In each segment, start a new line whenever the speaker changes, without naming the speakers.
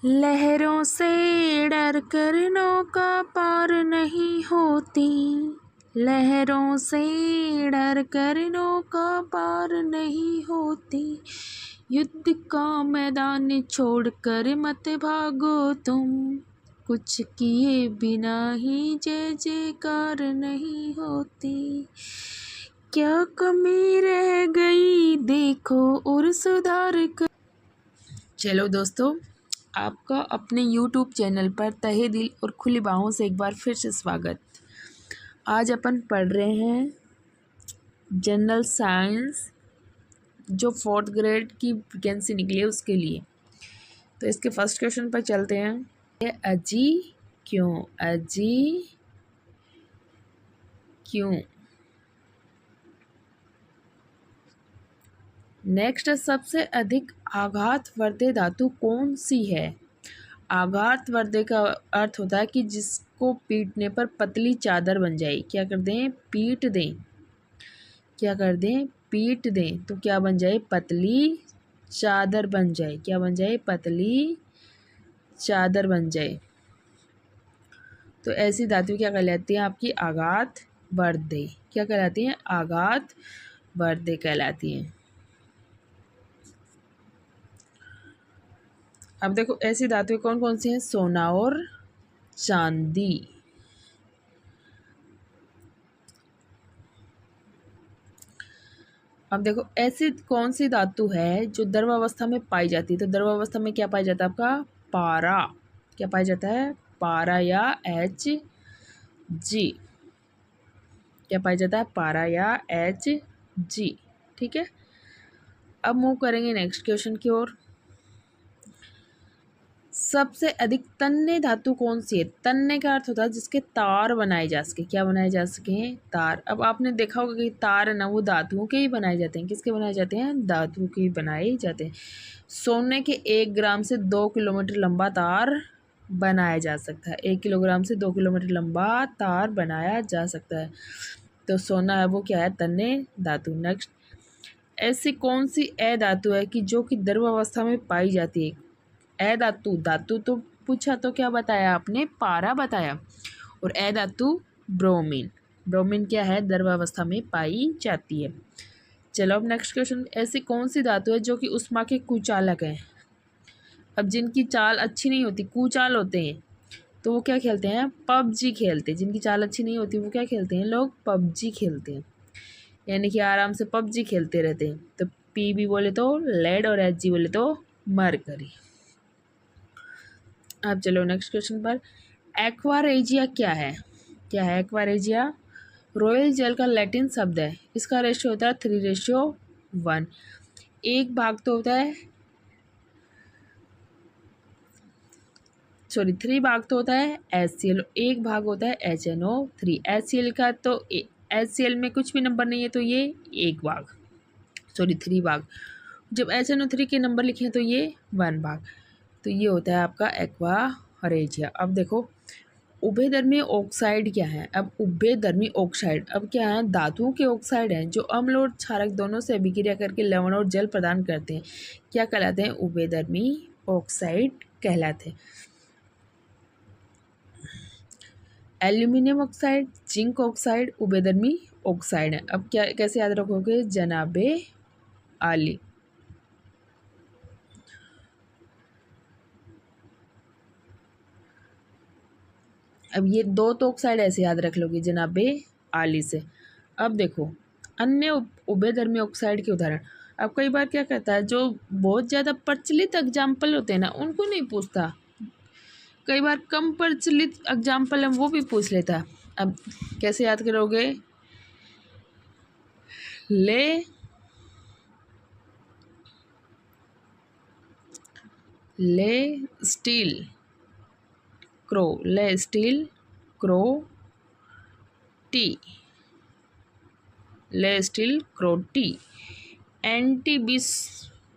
लहरों से डर कर नौका पार नहीं होती। लहरों से डर कर नौका पार नहीं होती। युद्ध का मैदान छोड़कर मत भागो तुम। कुछ किए बिना ही जय जयकार नहीं होती। क्या कमी रह गई देखो और सुधार कर। चलो दोस्तों, आपका अपने YouTube चैनल पर तहे दिल और खुली बाहों से एक बार फिर से स्वागत। आज अपन पढ़ रहे हैं जनरल साइंस, जो 4th ग्रेड की वैकेंसी निकली है उसके लिए। तो इसके फर्स्ट क्वेश्चन पर चलते हैं। ये अजी क्यों, अजी क्यों। नेक्स्ट, सबसे अधिक आघातवर्धक धातु कौन सी है। आघातवर्धक का अर्थ होता है कि जिसको पीटने पर पतली चादर बन जाए। क्या कर दें, पीट दें। क्या कर दें, पीट दें तो क्या बन जाए, पतली चादर बन जाए। क्या बन जाए, पतली चादर बन जाए। तो ऐसी धातु क्या कहलाती है आपकी, आघातवर्धक। क्या कहलाती हैं, आघातवर्धक कहलाती हैं। अब देखो ऐसी धातुएं कौन कौन सी हैं, सोना और चांदी। अब देखो ऐसी कौन सी धातु है जो द्रवावस्था में पाई जाती है। तो द्रवावस्था में क्या पाया जाता है आपका, पारा। क्या पाया जाता है, पारा या Hg। क्या पाया जाता है, पारा या Hg। ठीक है, अब मूव करेंगे नेक्स्ट क्वेश्चन की ओर। सबसे अधिक तन्य धातु कौन सी है। तन्य का अर्थ होता है जिसके तार बनाए जा सके। क्या बनाए जा सके, तार। अब आपने देखा होगा कि तार है ना, वो धातुओं के ही बनाए जाते हैं। किसके बनाए जाते हैं, धातुओं के ही बनाए जाते हैं। सोने के 1 ग्राम से 2 किलोमीटर लंबा तार बनाया जा सकता है। 1 किलोग्राम से 2 किलोमीटर लंबा तार बनाया जा सकता है। तो सोना है वो क्या है, तन्य धातु। नेक्स्ट, ऐसी कौन सी अधातु है कि जो कि द्रव अवस्था में पाई जाती है। अधातु, धातु तो पूछा तो क्या बताया आपने, पारा बताया। और अधातु ब्रोमीन। ब्रोमीन क्या है, द्रवावस्था में पाई जाती है। चलो अब नेक्स्ट क्वेश्चन। ऐसी कौन सी धातु है जो कि उष्मा के कुचालक है। अब जिनकी चाल अच्छी नहीं होती, कुचाल होते हैं, तो वो क्या खेलते हैं, पबजी खेलते हैं। जिनकी चाल अच्छी नहीं होती वो क्या खेलते हैं, लोग पबजी खेलते हैं। यानी कि आराम से पबजी खेलते रहते हैं। तो पीबी बोले तो लेड और Hg बोले तो मरकरी। अब चलो नेक्स्ट क्वेश्चन पर। एक्वारेजिया क्या है। क्या है एक्वारेजिया, रॉयल जेल का लैटिन शब्द है। इसका रेशियो होता है 3:1। एक भाग तो होता है, सॉरी 3 भाग तो होता है HCl, एक भाग होता है HNO3। HCl का तो HCl में कुछ भी नंबर नहीं है तो ये 1 भाग, सॉरी 3 भाग। जब HNO3 के नंबर लिखे हैं तो ये 1 भाग। तो ये होता है आपका एक्वारेजिया। अब देखो उभयधर्मी ऑक्साइड क्या है। अब उभयधर्मी ऑक्साइड अब क्या है, धातुओं के ऑक्साइड हैं जो अम्ल और क्षारक दोनों से अभिक्रिया करके लवण और जल प्रदान करते हैं। क्या कहलाते हैं, उभयधर्मी ऑक्साइड कहलाते हैं। एल्यूमिनियम ऑक्साइड, जिंक ऑक्साइड उभयधर्मी ऑक्साइड है। अब क्या कैसे याद रखोगे, जनाबे आली। अब ये 2 तो ऑक्साइड ऐसे याद रख लोगे जनाबे आली से। अब देखो अन्य उभयधर्मी ऑक्साइड के उदाहरण। अब कई बार क्या कहता है, जो बहुत ज़्यादा प्रचलित एग्जाम्पल होते हैं ना उनको नहीं पूछता, कई बार कम प्रचलित एग्जाम्पल है वो भी पूछ लेता है। अब कैसे याद करोगे, ले स्टील क्रो, ले स्टील क्रो टी, ले स्टील क्रो टी। एंटी विष,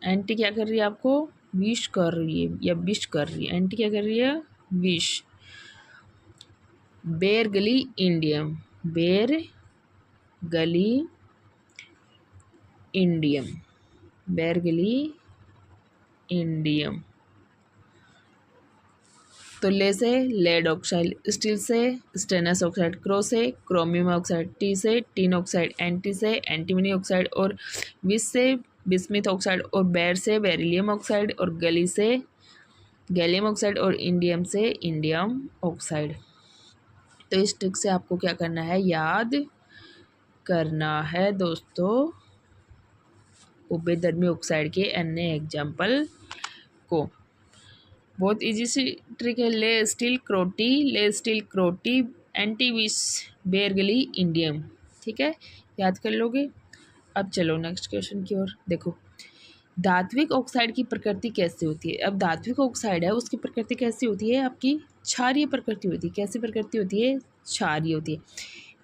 एंटी क्या कर रही है आपको, विष कर रही है या विष कर रही है। एंटी क्या कर रही है, विष। बेर गली इंडियम, बेर गली इंडियम, बेर गली इंडियम। तो ले से लेड ऑक्साइड, स्टील से स्टेनस ऑक्साइड, क्रो से क्रोमियम ऑक्साइड, टी से टिन ऑक्साइड, एंटी से एंटीमनी ऑक्साइड, और विस से बिस्मिथ ऑक्साइड, और बैर से बेरिलियम ऑक्साइड, और गली से गैलियम ऑक्साइड, और इंडियम से इंडियम ऑक्साइड। तो इस ट्रिक से आपको क्या करना है, याद करना है दोस्तों उभयधर्मी ऑक्साइड के अन्य एग्जाम्पल को। बहुत इजी सी ट्रिक है। ले स्टील क्रोटी एंटीविस बेरगली इंडियम। ठीक है, याद कर लोगे। अब चलो नेक्स्ट क्वेश्चन की ओर। देखो धात्विक ऑक्साइड की प्रकृति कैसी होती है। अब धात्विक ऑक्साइड है उसकी प्रकृति कैसी होती है, आपकी क्षारीय प्रकृति होती है। कैसी प्रकृति होती है, क्षारीय होती है।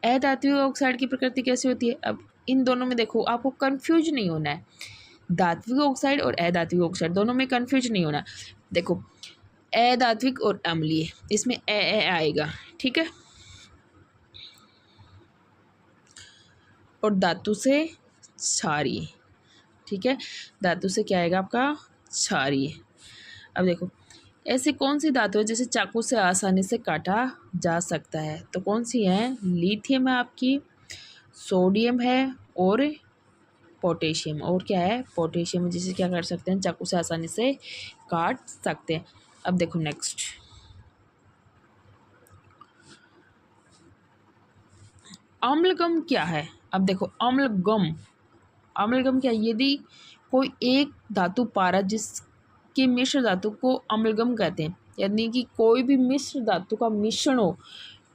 अधात्विक ऑक्साइड की प्रकृति कैसी होती है। अब इन दोनों में देखो आपको कंफ्यूज नहीं होना है, धात्विक ऑक्साइड और अधात्विक ऑक्साइड दोनों में कंफ्यूज नहीं होना। देखो अधात्विक और अम्लीय, इसमें ए आएगा, ठीक है। और धातु से क्षारीय, ठीक है, धातु से क्या आएगा आपका, क्षारीय। अब देखो ऐसी कौन सी धातु है जिसे चाकू से आसानी से काटा जा सकता है। तो कौन सी है, लिथियम है आपकी, सोडियम है, और पोटेशियम। और क्या है, पोटेशियम, जिसे क्या कर सकते हैं, चाकू से आसानी से काट सकते हैं। अब देखो नेक्स्ट, अम्लगम क्या है। अब देखो अम्लगम क्या है, यदि कोई एक धातु पारा जिसके मिश्र धातु को अम्लगम कहते हैं, यानी कि कोई भी मिश्र धातु का मिश्रण हो।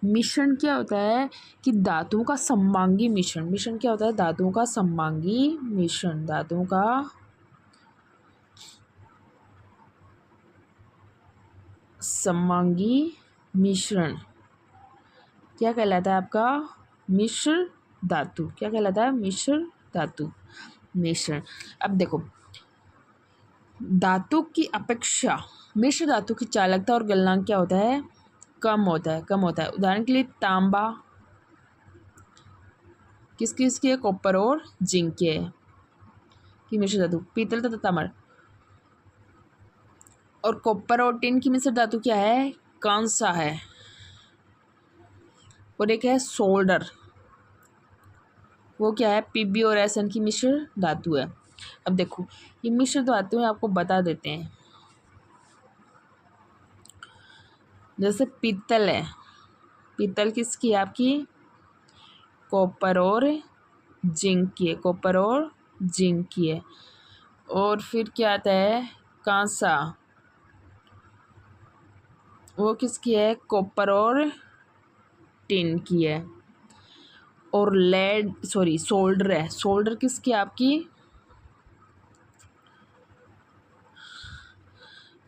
मिश्रण क्या होता है कि धातुओं का सममांगी मिश्रण। मिश्रण क्या होता है, धातुओं का सममांगी मिश्रण। धातुओं का सममांगी मिश्रण क्या कहलाता है आपका, मिश्र धातु। क्या कहलाता है, मिश्र धातु, मिश्रण। अब देखो धातु की अपेक्षा मिश्र धातु की चालकता और गलनांक क्या होता है, कम होता है। उदाहरण के लिए तांबा किसकी है, कॉपर और जिंक के है की मिश्र धातु। पीतल तथा ताम्र और कॉपर और टिन की मिश्र धातु क्या है, कांसा है। और एक है सोल्डर, वो क्या है, पीबी और एसएन की मिश्र धातु है। अब देखो ये मिश्र धातुएं आपको बता देते हैं। जैसे पीतल है, पीतल किसकी है आपकी, कॉपर और जिंक की है, कॉपर और जिंक की है। और फिर क्या आता है, कांसा, वो किसकी है, कॉपर और टिन की है। और सोल्डर है, सोल्डर किसकी है आपकी,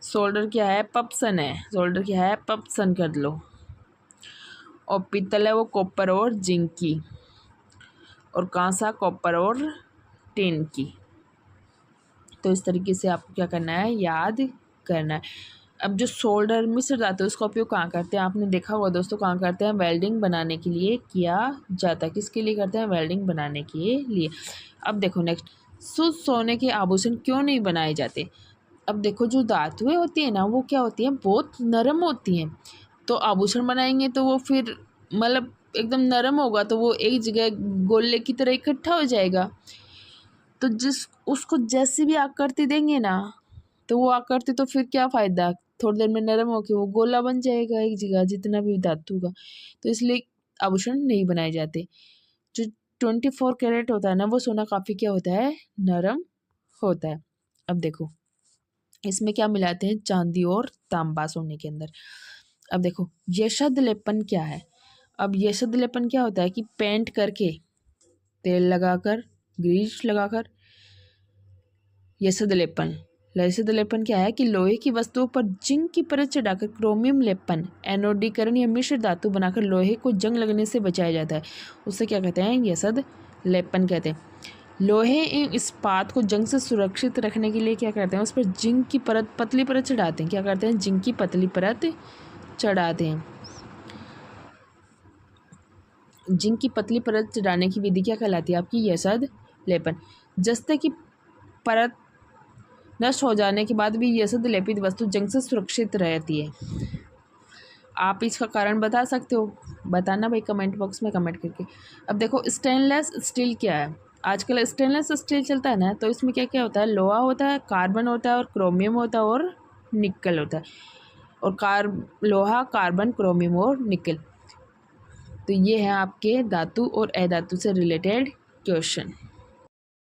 सोल्डर क्या है, पप्सन है। सोल्डर क्या है, पप्सन कर लो। और पीतल है वो कॉपर और जिंक की, और कांसा कॉपर और टिन की। तो इस तरीके से आपको क्या करना है, याद करना है। अब जो सोल्डर मिश्र धातु है उसका उपयोग कहाँ करते हैं, आपने देखा होगा दोस्तों, कहाँ करते हैं, वेल्डिंग बनाने के लिए किया जाता है। किसके लिए करते हैं, वेल्डिंग बनाने के लिए। अब देखो नेक्स्ट, शुद्ध सोने के आभूषण क्यों नहीं बनाए जाते। अब देखो जो धातुएं होती है ना, वो क्या होती हैं, बहुत नरम होती हैं। तो आभूषण बनाएंगे तो वो फिर मतलब एकदम नरम होगा, तो वो एक जगह गोले की तरह इकट्ठा हो जाएगा। तो उसको जैसी भी आकृति देंगे ना, तो वो आकृति तो फिर क्या फ़ायदा, थोड़ी देर में नरम होकर वो गोला बन जाएगा एक जगह, जितना भी धातु का। तो इसलिए आभूषण नहीं बनाए जाते। जो 24 कैरेट होता है ना, वो सोना काफ़ी क्या होता है, नरम होता है। अब देखो इसमें क्या मिलाते हैं, चांदी और तांबा सोने के अंदर। अब देखो यशद लेपन क्या है। अब यशद लेपन क्या होता है कि पेंट करके, तेल लगाकर, ग्रीस लगाकर यशद लेपन क्या है कि लोहे की वस्तुओं पर जिंक की परत चढ़ाकर क्रोमियम लेपन, एनोडीकरण या मिश्र धातु बनाकर लोहे को जंग लगने से बचाया जाता है। उससे क्या कहते हैं, यशद लेपन कहते हैं। लोहे एवं इस्पात को जंग से सुरक्षित रखने के लिए क्या करते हैं, उस पर जिंक की परत, पतली परत चढ़ाते हैं। क्या करते हैं, जिंक की पतली परत चढ़ाते हैं। जिंक की पतली परत चढ़ाने की विधि क्या कहलाती है आपकी, यशद लेपन। जस्ते की परत नष्ट हो जाने के बाद भी यशद लेपित वस्तु जंग से सुरक्षित रहती है। आप इसका कारण बता सकते हो, बताना भाई कमेंट बॉक्स में कमेंट करके। अब देखो स्टेनलेस स्टील क्या है, आजकल स्टेनलेस स्टील चलता है ना, तो इसमें क्या क्या होता है, लोहा होता है, कार्बन होता है और क्रोमियम होता है और निकल होता है। और लोहा, कार्बन, क्रोमियम और निकल। तो ये है आपके धातु और अधातु से रिलेटेड क्वेश्चन।